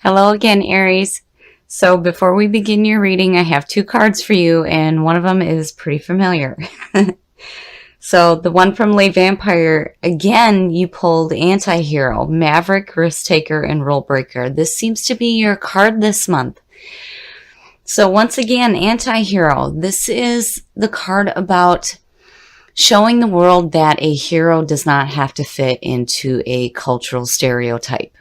Hello again, Aries. So before we begin your reading, I have two cards for you, and one of them is pretty familiar. So the one from Lay Vampire, again, you pulled Anti-Hero, Maverick, Risk Taker, and Rule Breaker. This seems to be your card this month. So once again, Anti-Hero. This is the card about showing the world that a hero does not have to fit into a cultural stereotype.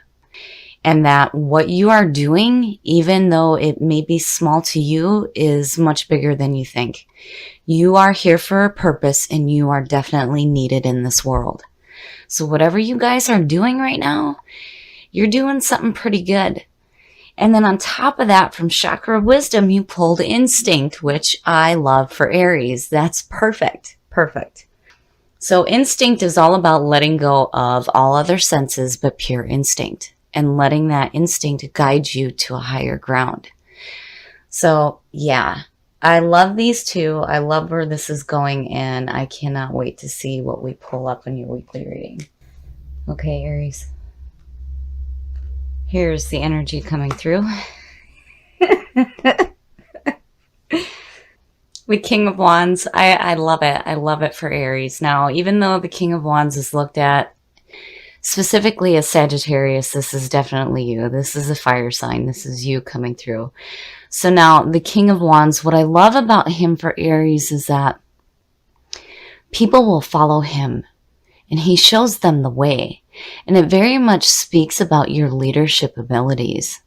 And that what you are doing, even though it may be small to you, is much bigger than you think. You are here for a purpose and you are definitely needed in this world. So whatever you guys are doing right now, you're doing something pretty good. And then on top of that, from Chakra Wisdom, you pulled Instinct, which I love for Aries. That's perfect. Perfect. So Instinct is all about letting go of all other senses but pure instinct, and letting that instinct guide you to a higher ground. So yeah, I love these two. I love where this is going, and I cannot wait to see what we pull up in your weekly reading. Okay, Aries. Here's the energy coming through. The King of Wands, I love it. I love it for Aries. Now, even though the King of Wands is looked at specifically as Sagittarius, this is definitely you. This is a fire sign. This is you coming through. So now the King of Wands, what I love about him for Aries is that people will follow him and he shows them the way. And it very much speaks about your leadership abilities.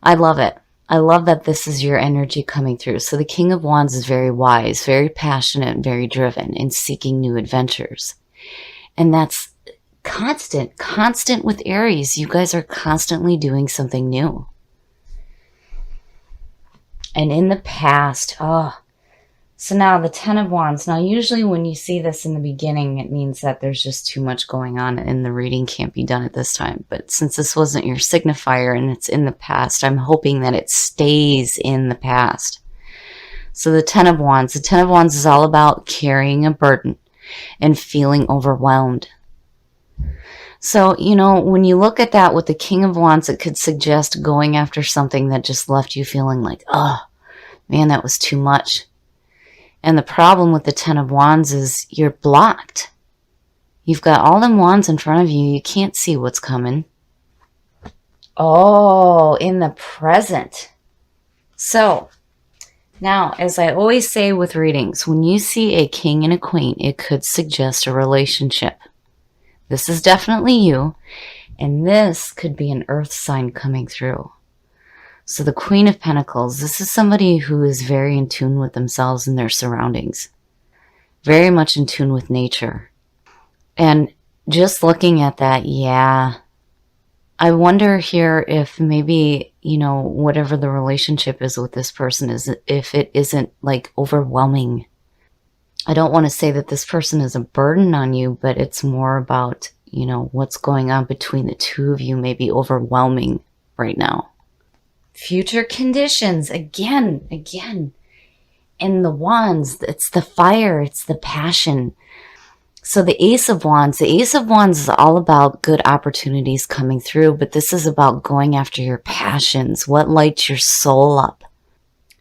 I love it. I love that this is your energy coming through. So the King of Wands is very wise, very passionate, very driven in seeking new adventures. And that's constant with Aries. You guys are constantly doing something new. And in the past, so now the Ten of Wands. Now usually when you see this in the beginning, it means that there's just too much going on and the reading can't be done at this time. But since this wasn't your signifier and it's in the past, I'm hoping that it stays in the past. So the Ten of Wands. The Ten of Wands is all about carrying a burden and feeling overwhelmed. So, you know, when you look at that with the King of Wands, it could suggest going after something that just left you feeling like, oh, man, that was too much. And the problem with the Ten of Wands is you're blocked. You've got all them wands in front of you. You can't see what's coming. Oh, in the present. So, now, as I always say with readings, when you see a king and a queen, it could suggest a relationship. This is definitely you, and this could be an earth sign coming through. So the Queen of Pentacles, this is somebody who is very in tune with themselves and their surroundings. Very much in tune with nature. And just looking at that, yeah, I wonder here if maybe, you know, whatever the relationship is with this person is, if it isn't like overwhelming. I don't want to say that this person is a burden on you, but it's more about, you know, what's going on between the two of you may be overwhelming right now. Future conditions, again. In the wands, it's the fire, it's the passion. So the Ace of Wands is all about good opportunities coming through, but this is about going after your passions, what lights your soul up.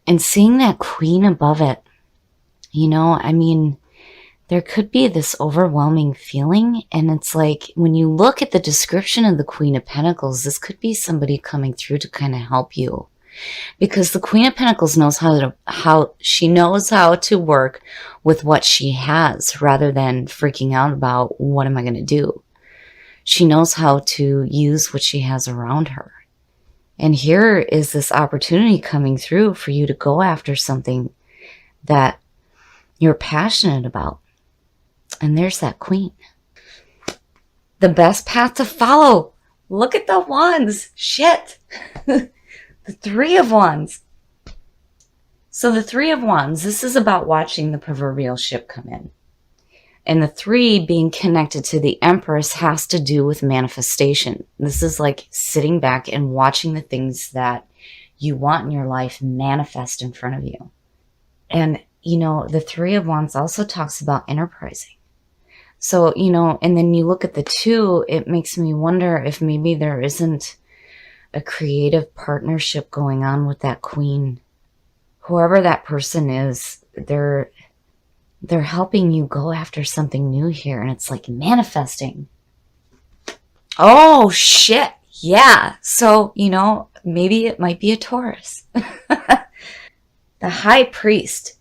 And seeing that Queen above it, you know, I mean, there could be this overwhelming feeling, and it's like when you look at the description of the Queen of Pentacles, this could be somebody coming through to kind of help you, because the Queen of Pentacles knows how she knows how to work with what she has rather than freaking out about what am I going to do. She knows how to use what she has around her. And here is this opportunity coming through for you to go after something that you're passionate about. And there's that Queen. The best path to follow. Look at the wands. Shit. The Three of Wands. So the Three of Wands, this is about watching the proverbial ship come in. And the three being connected to the Empress has to do with manifestation. This is like sitting back and watching the things that you want in your life manifest in front of you. And you know, the Three of Wands also talks about enterprising. So, you know, and then you look at the two, it makes me wonder if maybe there isn't a creative partnership going on with that queen. Whoever that person is, they're helping you go after something new here, and it's like manifesting. Oh, shit. Yeah. So, maybe it might be a Taurus. The high priest.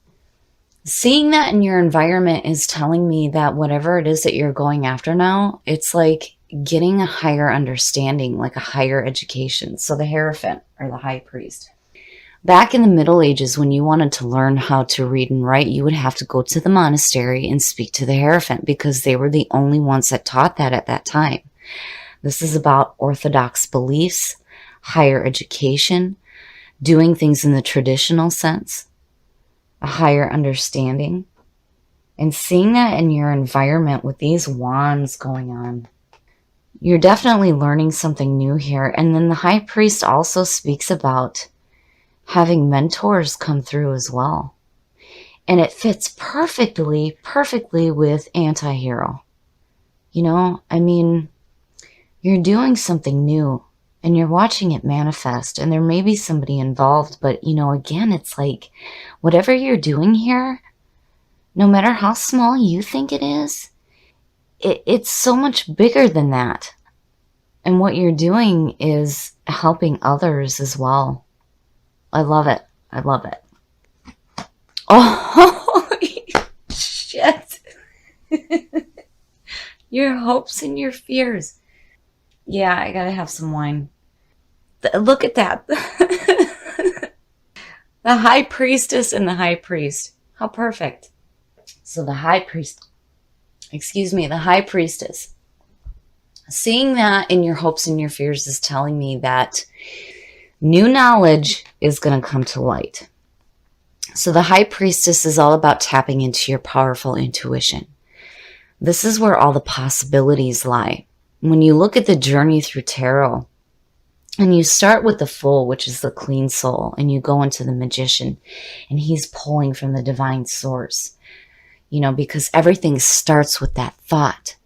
Seeing that in your environment is telling me that whatever it is that you're going after now, it's like getting a higher understanding, like a higher education. So the Hierophant, or the high priest. Back in the Middle Ages, when you wanted to learn how to read and write, you would have to go to the monastery and speak to the Hierophant, because they were the only ones that taught that at that time. This is about orthodox beliefs, higher education, doing things in the traditional sense, a higher understanding, and seeing that in your environment with these wands going on. You're definitely learning something new here. And then the high priest also speaks about having mentors come through as well. And it fits perfectly with anti-hero. You're doing something new and you're watching it manifest, and there may be somebody involved, but again, it's like whatever you're doing here, no matter how small you think it is, it's so much bigger than that. And what you're doing is helping others as well. I love it. I love it. Oh, shit. Your hopes and your fears. Yeah, I gotta have some wine. Look at that. The high priestess and the high priest. How perfect. So the high priestess. Seeing that in your hopes and your fears is telling me that new knowledge is going to come to light. So the high priestess is all about tapping into your powerful intuition. This is where all the possibilities lie. When you look at the journey through tarot, and you start with the Fool, which is the clean soul, and you go into the Magician, and he's pulling from the divine source, because everything starts with that thought.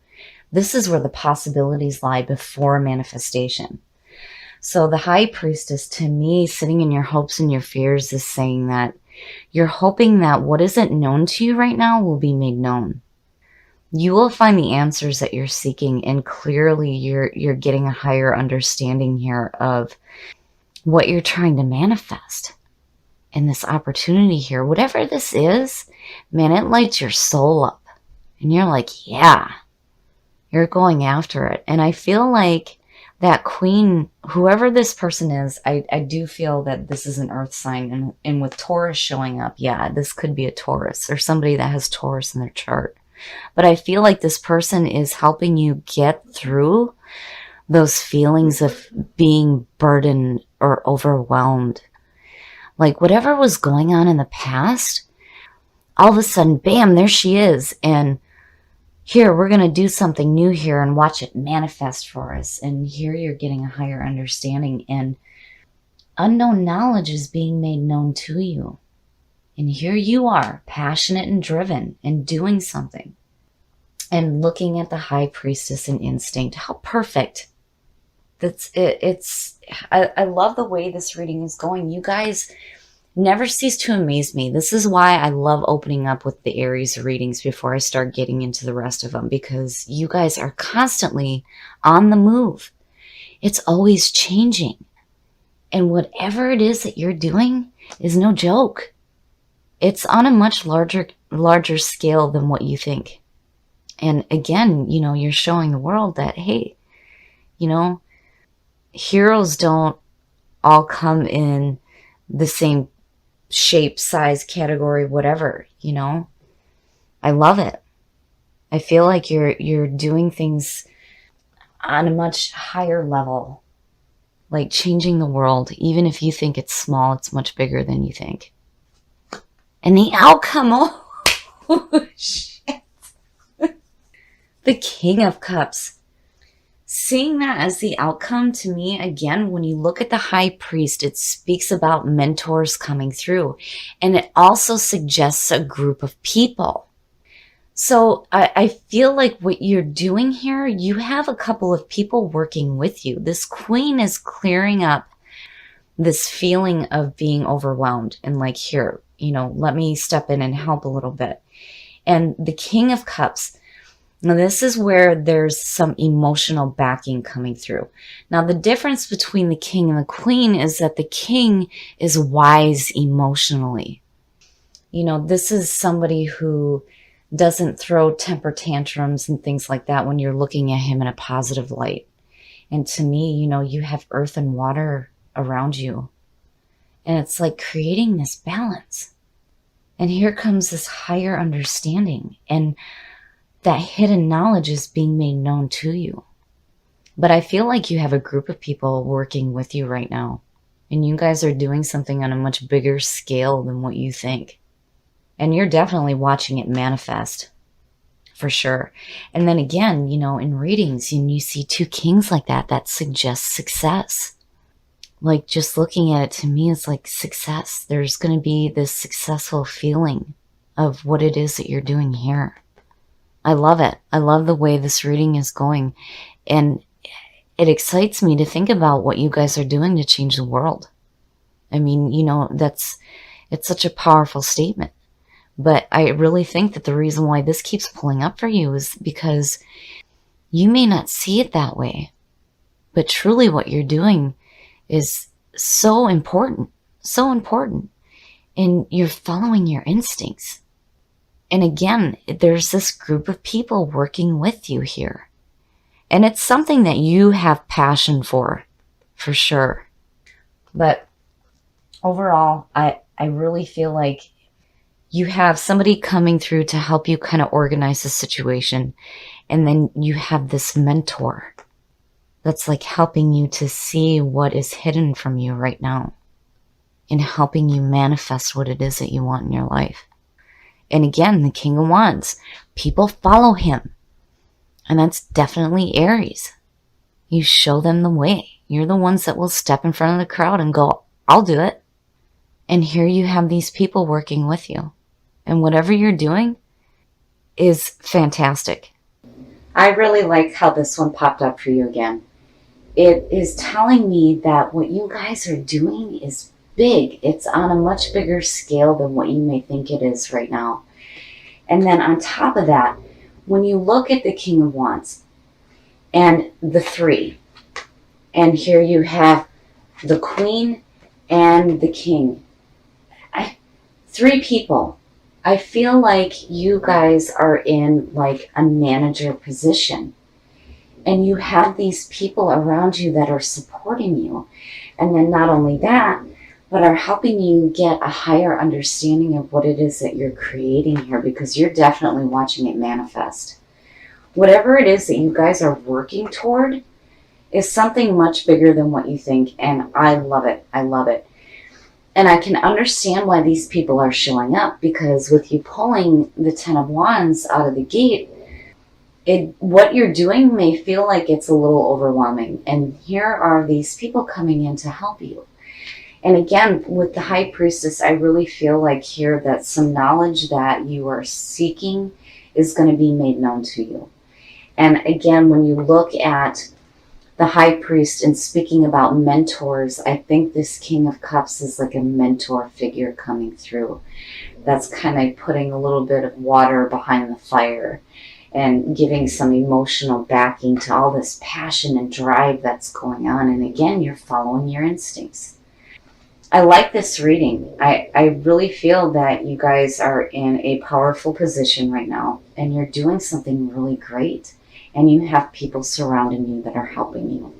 This is where the possibilities lie before manifestation. So the high priestess, to me, sitting in your hopes and your fears, is saying that you're hoping that what isn't known to you right now will be made known. You will find the answers that you're seeking, and clearly you're getting a higher understanding here of what you're trying to manifest. And this opportunity here, whatever this is, man, it lights your soul up. And you're like, yeah, you're going after it. And I feel like that queen, whoever this person is, I do feel that this is an earth sign. And with Taurus showing up, yeah, this could be a Taurus or somebody that has Taurus in their chart. But I feel like this person is helping you get through those feelings of being burdened or overwhelmed. Like whatever was going on in the past, all of a sudden, bam, there she is. And here, we're going to do something new here and watch it manifest for us. And here you're getting a higher understanding, and unknown knowledge is being made known to you. And here you are, passionate and driven and doing something. And looking at the high priestess and instinct. How perfect. That's it. I love the way this reading is going. You guys never cease to amaze me. This is why I love opening up with the Aries readings before I start getting into the rest of them, because you guys are constantly on the move. It's always changing. And whatever it is that you're doing is no joke. It's on a much larger scale than what you think. And again, you're showing the world that, hey, heroes don't all come in the same shape, size, category, whatever, I love it. I feel like you're doing things on a much higher level, like changing the world. Even if you think it's small, it's much bigger than you think. And the outcome, oh shit. The King of Cups. Seeing that as the outcome, to me, again, when you look at the high priest, it speaks about mentors coming through. And it also suggests a group of people. So I feel like what you're doing here, you have a couple of people working with you. This queen is clearing up this feeling of being overwhelmed and like, here, let me step in and help a little bit. And the King of Cups, now this is where there's some emotional backing coming through. Now, the difference between the king and the queen is that the king is wise emotionally. This is somebody who doesn't throw temper tantrums and things like that when you're looking at him in a positive light. And to me, you have earth and water around you. And it's like creating this balance. And here comes this higher understanding. And that hidden knowledge is being made known to you. But I feel like you have a group of people working with you right now. And you guys are doing something on a much bigger scale than what you think. And you're definitely watching it manifest, for sure. And then again, in readings, and you see two kings like that suggests success. Like, just looking at it to me is like success. There's going to be this successful feeling of what it is that you're doing here. I love it. I love the way this reading is going. And it excites me to think about what you guys are doing to change the world. I mean, it's such a powerful statement. But I really think that the reason why this keeps pulling up for you is because you may not see it that way. But truly what you're doing is so important, so important. And you're following your instincts. And again, there's this group of people working with you here. And it's something that you have passion for sure. But overall, I really feel like you have somebody coming through to help you kind of organize the situation. And then you have this mentor that's like helping you to see what is hidden from you right now and helping you manifest what it is that you want in your life. And again, the King of Wands, people follow him. And that's definitely Aries. You show them the way. You're the ones that will step in front of the crowd and go, I'll do it. And here you have these people working with you. And whatever you're doing is fantastic. I really like how this one popped up for you again. It is telling me that what you guys are doing is big. It's on a much bigger scale than what you may think it is right now. And then on top of that, when you look at the King of Wands and the three, and here you have the Queen and the King, three people. I feel like you guys are in like a manager position. And you have these people around you that are supporting you. And then not only that, but are helping you get a higher understanding of what it is that you're creating here, because you're definitely watching it manifest. Whatever it is that you guys are working toward is something much bigger than what you think. And I love it. I love it. And I can understand why these people are showing up, because with you pulling the Ten of Wands out of the gate, what you're doing may feel like it's a little overwhelming. And here are these people coming in to help you. And again, with the High Priestess, I really feel like here that some knowledge that you are seeking is going to be made known to you. And again, when you look at the High Priest and speaking about mentors, I think this King of Cups is like a mentor figure coming through. That's kind of putting a little bit of water behind the fire and giving some emotional backing to all this passion and drive that's going on. And again, you're following your instincts. I like this reading. I really feel that you guys are in a powerful position right now, and you're doing something really great. And you have people surrounding you that are helping you.